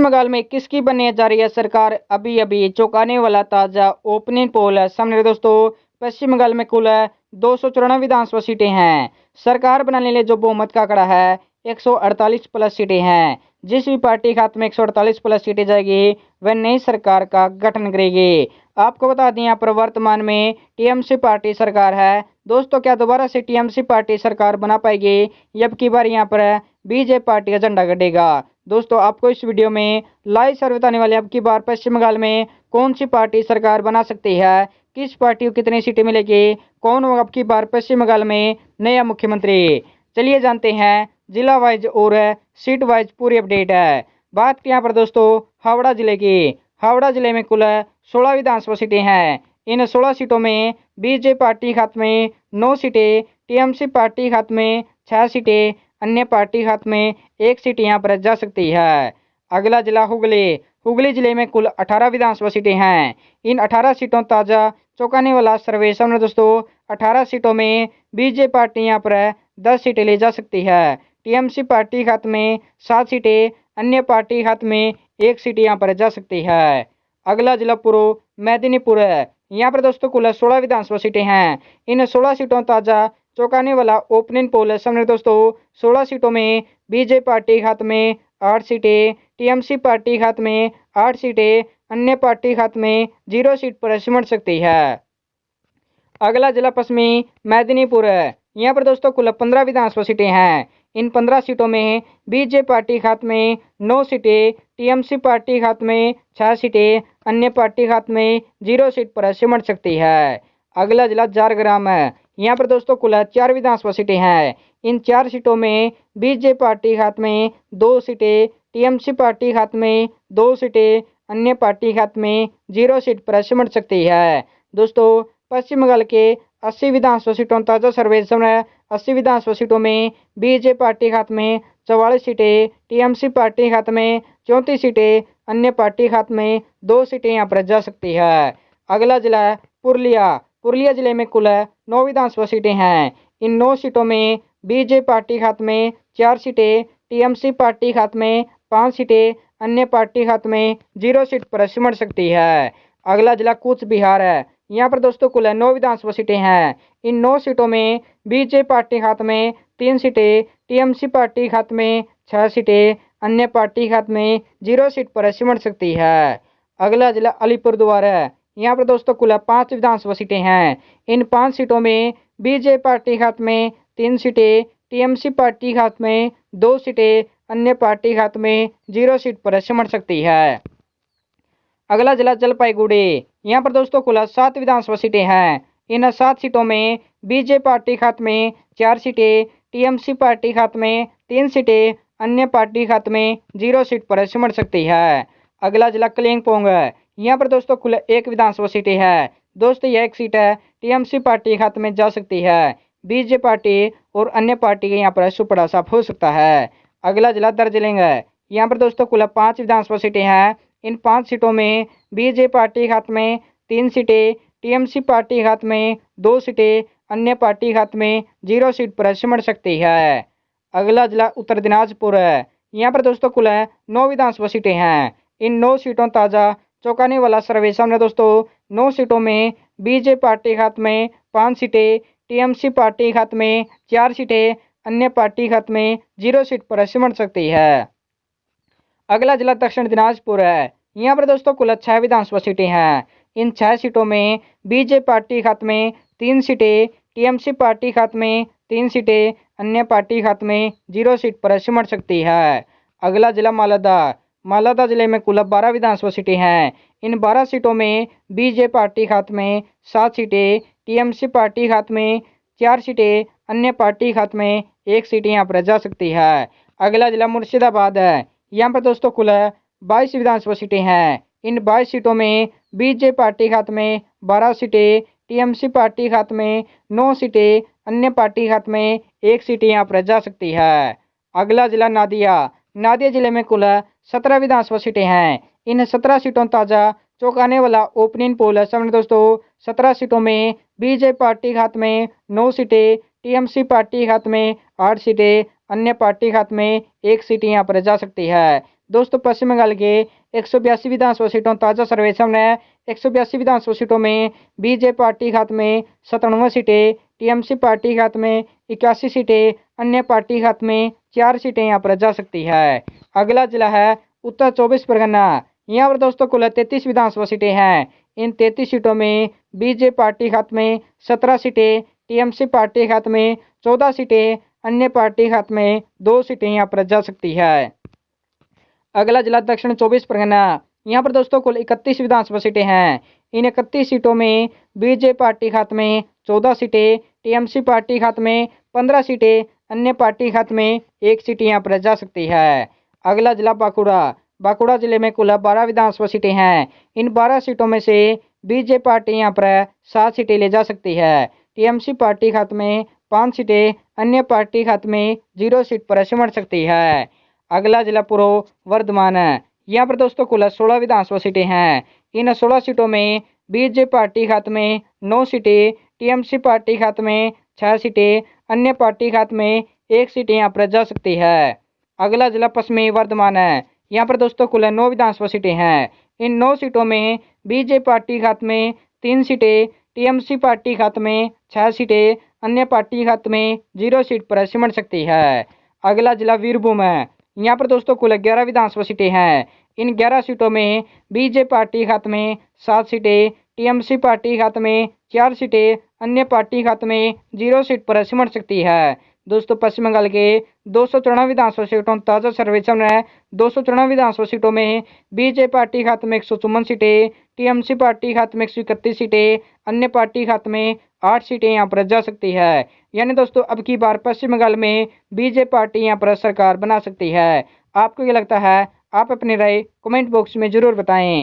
बंगाल में किसकी बनने जा रही है सरकार, अभी अभी चौंकाने वाला ताजा ओपिनियन पोल है सामने दोस्तों। पश्चिम बंगाल में कुल 294 विधानसभा सीटें हैं। सरकार बनाने लिए जो बहुमत का आंकड़ा है 148 प्लस सीटें हैं। जिस भी पार्टी के हाथ में 148 प्लस सीटें जाएगी वह नई सरकार का गठन करेगी। आपको बता दें यहाँ पर वर्तमान में टीएमसी पार्टी सरकार है दोस्तों। क्या दोबारा से टीएमसी पार्टी सरकार बना पाएगी, अब की बार यहाँ पर बीजेपी पार्टी का झंडा गड़ेगा। दोस्तों आपको इस वीडियो में लाइव सर्वे बताने वाले अब की बार पश्चिम बंगाल में कौन सी पार्टी सरकार बना सकती है, किस पार्टी को कितनी सीटें मिलेगी, कौन होगा अब की बार पश्चिम बंगाल में नया मुख्यमंत्री। चलिए जानते हैं जिला वाइज और सीट वाइज पूरी अपडेट है। बात की यहाँ पर दोस्तों हावड़ा जिले की। हावड़ा जिले में कुल 16 विधानसभा सीटें हैं। इन 16 सीटों में बीजेपी पार्टी के हाथ में 9 सीटें, टीएमसी पार्टी के हाथ में 6 सीटें, अन्य पार्टी के हाथ में 1 सीट यहाँ पर जा सकती है। अगला जिला हुगली। हुगली जिले में कुल 18 विधानसभा सीटें हैं। इन 18 सीटों ताजा चौंकाने वाला सर्वे सामने दोस्तों। 18 सीटों में बीजेपी पार्टी यहाँ पर 10 सीटें ले जा सकती है। टीएमसी पार्टी के हाथ में 7 सीटें, अन्य पार्टी के हाथ में 1 सीट यहाँ पर जा सकती है। अगला जिला पूर्व मेदिनीपुर है। यहाँ पर दोस्तों कुल 16 विधानसभा सीटें हैं। इन 16 सीटों ताजा चौंकाने वाला ओपिनियन पोल है सामने दोस्तों। 16 सीटों में बीजेपी पार्टी के हाथ में 8 सीटें, टीएमसी पार्टी के हाथ में 8 सीटें, अन्य पार्टी के हाथ में 0 सीट पर सिमट सकती है। अगला जिला पश्चिमी मेदिनीपुर है। यहाँ पर दोस्तों कुल 15 विधानसभा सीटें हैं। इन 15 सीटों में बीजेपी पार्टी के हाथ में 9 सीटें, टीएमसी पार्टी के हाथ में 6 सीटें, अन्य पार्टी के हाथ में 0 सीट पर सिमट सकती है। अगला जिला झारग्राम है। यहाँ पर दोस्तों कुल 4 विधानसभा सीटें हैं। इन 4 सीटों में बीजेपी पार्टी के हाथ में 2 सीटें, टीएमसी पार्टी के हाथ में 2 सीटें, अन्य पार्टी के हाथ में 0 सीट पर सिमट सकती है। दोस्तों पश्चिम बंगाल के 80 विधानसभा सीटों ताजा सर्वे 80 विधानसभा सीटों में बीजेपी पार्टी के हाथ में 44 सीटें, टीएमसी पार्टी के हाथ में 34 सीटें, अन्य पार्टी के हाथ में 2 सीटें यहाँ पर जा सकती है। अगला जिला है पुरुलिया। पुरुलिया जिले में कुल 9 विधानसभा सीटें हैं। इन 9 सीटों में बीजेपी पार्टी के हाथ में 4 सीटें, टीएमसी पार्टी के हाथ में 5 सीटें, अन्य पार्टी के हाथ में 0 सीट पर सिमट सकती है। अगला जिला कूच बिहार है। यहाँ पर दोस्तों कुल 9 विधानसभा सीटें हैं। इन 9 सीटों में बीजेपी पार्टी के हाथ में 3 सीटें, टीएमसी पार्टी के हाथ में 6 सीटें, अन्य पार्टी के हाथ में 0 सीट पर सिमट सकती है। अगला जिला अलीपुरद्वार है। यहाँ पर दोस्तों कुल 5 विधानसभा सीटें हैं। इन 5 सीटों में बीजेपी पार्टी के हाथ में 3 सीटें, टीएमसी पार्टी के हाथ में 2 सीटें, अन्य पार्टी के हाथ में 0 सीट पर सिमट सकती है। अगला जिला जलपाईगुड़ी। यहाँ पर दोस्तों कुल 7 विधानसभा सीटें हैं। इन 7 सीटों में बीजेपी पार्टी के हाथ में 4 सीटें, टीएमसी पार्टी के हाथ में 3 सीटें, अन्य पार्टी के हाथ में 0 सीट पर सिमट सकती है। अगला जिला कलिंपोंग है। यहाँ पर दोस्तों कुल 1 विधानसभा सीटें हैं। दोस्तों यह 1 सीट है टीएमसी पार्टी के हाथ में जा सकती है। बीजेपी पार्टी और अन्य पार्टी के यहाँ पर सुपड़ा साफ हो सकता है। अगला जिला दार्जिलिंग है। यहाँ पर दोस्तों कुल 5 विधानसभा सीटें हैं। इन 5 सीटों में बीजेपी पार्टी के हाथ में 3 सीटें, टीएमसी पार्टी के हाथ में 2 सीटें, अन्य पार्टी के हाथ में 0 सीट पर सिमट सकती है। अगला जिला उत्तर दिनाजपुर है। यहाँ पर दोस्तों कुल 9 विधानसभा सीटें हैं। इन 9 सीटों ताजा चौंकाने वाला सर्वे सामने दोस्तों। 9 सीटों में बीजेपी पार्टी के हाथ में 5 सीटें, टीएमसी पार्टी के हाथ में 4 सीटें, अन्य पार्टी के हाथ में 0 सीट पर सिमट सकती है। अगला जिला दक्षिण दिनाजपुर है। यहाँ पर दोस्तों कुल 6 विधानसभा सीटें हैं। इन 6 सीटों में बीजेपी पार्टी के हाथ में 3 सीटें, टीएमसी पार्टी के हाथ में 3 सीटें, अन्य पार्टी के हाथ में 0 सीट पर सिमट सकती है। अगला जिला मालदा। मालदा जिले में कुल 12 विधानसभा सीटें हैं। इन 12 सीटों में बीजेपी पार्टी के हाथ में 7 सीटें, टीएमसी पार्टी के हाथ में 4 सीटें, अन्य पार्टी के हाथ में 1 सीट यहाँ पर जा सकती है। अगला जिला मुर्शिदाबाद है। यहाँ पर दोस्तों कुल 22 विधानसभा सीटें हैं। इन 22 सीटों में बीजेपी पार्टी के हाथ में 12 सीटें, टीएमसी पार्टी के हाथ में 9 सीटें, अन्य पार्टी के हाथ में 1 सीट यहाँ पर जा सकती है। अगला जिला नादिया। नादिया जिले में कुल 17 विधानसभा सीटें हैं। इन 17 सीटों ताजा चौंकाने वाला ओपिनियन पोल है सामने दोस्तों। 17 सीटों में बीजेपी पार्टी के हाथ में 9 सीटें, टीएमसी पार्टी के हाथ में 8 सीटें, अन्य पार्टी के हाथ में 1 सीट यहाँ पर जा सकती है। दोस्तों पश्चिम बंगाल के 182 विधानसभा सीटों ताज़ा सर्वे सामने है। 182 विधानसभा सीटों में बीजेपी पार्टी खाते में 97 सीटें, टीएमसी पार्टी खाते में 81 सीटें, अन्य पार्टी खाते में 4 सीटें यहाँ पर जा सकती है। अगला जिला है उत्तर 24 परगना। यहाँ पर दोस्तों कुल 33 विधानसभा सीटें हैं। इन 33 सीटों में बीजेपी पार्टी खाते में 17 सीटें, टीएमसी पार्टी खाते में 14 सीटें, अन्य पार्टी खाते में 2 सीटें यहाँ पर जा सकती है। अगला जिला दक्षिण 24 परगना। यहाँ पर दोस्तों कुल 31 विधानसभा सीटें हैं। इन 31 सीटों में बीजेपी पार्टी खाते में 14 सीटें, टीएमसी पार्टी खाते में 15 सीटें, अन्य पार्टी खाते में 1 सीट यहाँ पर जा सकती है। अगला जिला बांकुड़ा। बांकुड़ा जिले में कुल 12 विधानसभा सीटें हैं। इन 12 सीटों में से बीजेपी पार्टी यहाँ पर 7 सीटें ले जा सकती है। टीएमसी पार्टी खाते में 5 सीटें, अन्य पार्टी खाते में 0 सीट पर सिमट सकती है। अगला जिला पूर्व वर्धमान है। यहाँ पर दोस्तों कुल 16 विधानसभा सीटें हैं। इन 16 सीटों में बीजेपी पार्टी खाते में 9 सीटें, टीएमसी पार्टी खाते में 6 सीटें, अन्य पार्टी खाते में 1 सीट यहाँ पर जा सकती है। अगला जिला पश्चिमी वर्धमान है। यहाँ पर दोस्तों कुल 9 विधानसभा सीटें हैं। इन 9 सीटों में बीजेपी पार्टी खाते में 3 सीटें, टीएमसी पार्टी खाते में 6 सीटें, अन्य पार्टी खाते में 0 सीट पर सिमट सकती है। अगला जिला वीरभूम है। यहाँ पर दोस्तों कुल 11 विधानसभा सीटें हैं। इन 11 सीटों में बीजेपी पार्टी खाते में 7 सीटें, टीएमसी पार्टी खाते में 4 सीटें, अन्य पार्टी खाते में 0 सीट पर सिमट सकती है। दोस्तों पश्चिम बंगाल के 294 विधानसभा सीटों ताज़ा सर्वे चल रहा है। 294 विधानसभा सीटों में बीजेपी पार्टी खाते में 154 सीटें, टीएमसी पार्टी खाते में 131 सीटें, अन्य पार्टी खाते में 8 सीटें यहाँ पर जा सकती है। यानी दोस्तों अब की बार पश्चिम बंगाल में बीजेपी पार्टी यहाँ पर सरकार बना सकती है। आपको ये लगता है? आप अपनी राय कमेंट बॉक्स में जरूर बताएं।